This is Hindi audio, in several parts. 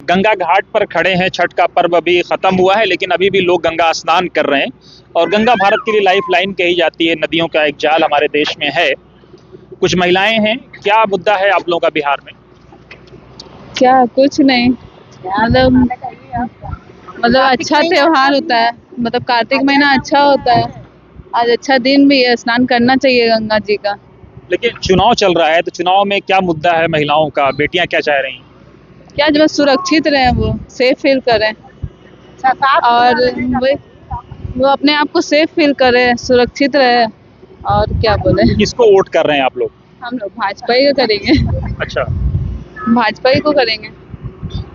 गंगा घाट पर खड़े हैं। छठ का पर्व अभी खत्म हुआ है, लेकिन अभी भी लोग गंगा स्नान कर रहे हैं। और गंगा भारत के लिए लाइफ लाइन कही जाती है, नदियों का एक जाल हमारे देश में है। कुछ महिलाएं हैं। क्या मुद्दा है आप लोगों का बिहार में? क्या कुछ नहीं, मतलब अच्छा त्योहार होता है। मतलब कार्तिक महीना अच्छा होता है। आज अच्छा दिन भी है, स्नान करना चाहिए गंगा जी का। लेकिन चुनाव चल रहा है, तो चुनाव में क्या मुद्दा है महिलाओं का? बेटियां क्या चाह रही हैं? क्या जो बस सुरक्षित रहे, वो सेफ फील करें, और वो अपने आप को सेफ फील करे, सुरक्षित रहे। और क्या बोले, किसको वोट कर रहे हैं आप लोग? हम लोग भाजपा ही को करेंगे। अच्छा, भाजपा ही को करेंगे,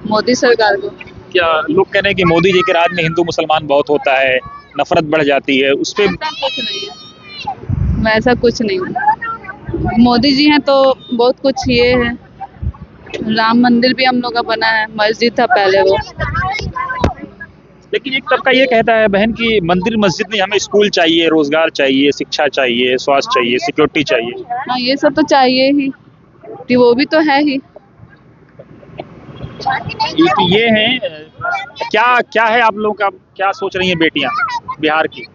मोदी सरकार को। क्या लोग कह रहे हैं कि मोदी जी के राज में हिंदू मुसलमान बहुत होता है, नफरत बढ़ जाती है, उस पर? ऐसा कुछ नहीं है, वैसा कुछ नहीं है। मोदी जी हैं तो बहुत कुछ ये है। राम मंदिर भी हम लोग का बना है, मस्जिद था पहले वो। लेकिन एक तबका ये कहता है बहन कि मंदिर मस्जिद नहीं, हमें स्कूल चाहिए, रोजगार चाहिए, शिक्षा चाहिए, स्वास्थ्य चाहिए, सिक्योरिटी चाहिए। हाँ, ये सब तो चाहिए ही, कि वो भी तो है ही। ये हैं। क्या क्या है आप लोगों का, क्या सोच रही हैं बेटियां बिहार की?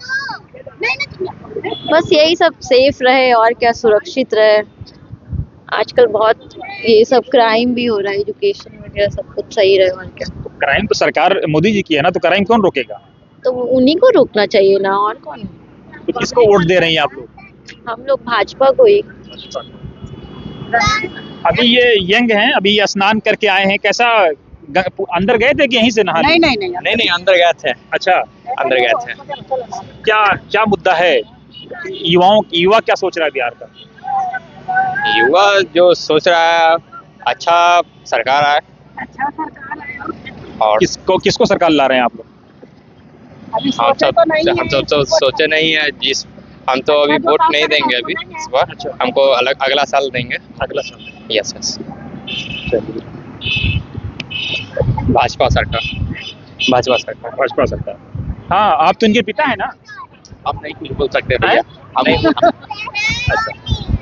बस यही सब सेफ रहे और क्या, सुरक्षित रहे। आजकल बहुत ये सब क्राइम भी हो रहा है, एजुकेशन वगैरह सब कुछ सही रहे और क्या। क्राइम तो सरकार मोदी जी की है ना, तो क्राइम कौन रोकेगा? तो उन्हीं को रोकना चाहिए ना, और कौन। तो किसको वोट दे रही हैं आप लोग? हम लोग भाजपा को ही। अभी ये यंग हैं, अभी ये स्नान करके आए हैं। कैसा अंदर गए थे कि यहीं से नहा लिए? नहीं अंदर गए थे। अच्छा, अंदर गए थे। क्या क्या मुद्दा है? युवा क्या सोच रहा है बिहार का? युवा जो सोच रहा है, अच्छा सरकार आए। और किसको सरकार ला रहे हैं आप लोग? हम सब तो सोचे नहीं है। जिस हम तो अभी वोट नहीं देंगे अभी इस बार। अच्छा। हमको अगला साल देंगे। अगला साल? Yes yes. भाजपा सरकार। भाजपा सरकार। भाजपा सरकार। हाँ, आप तो इनके पिता है ना? हम नहीं कुछ बोल सकते भैया। हम अच्छा।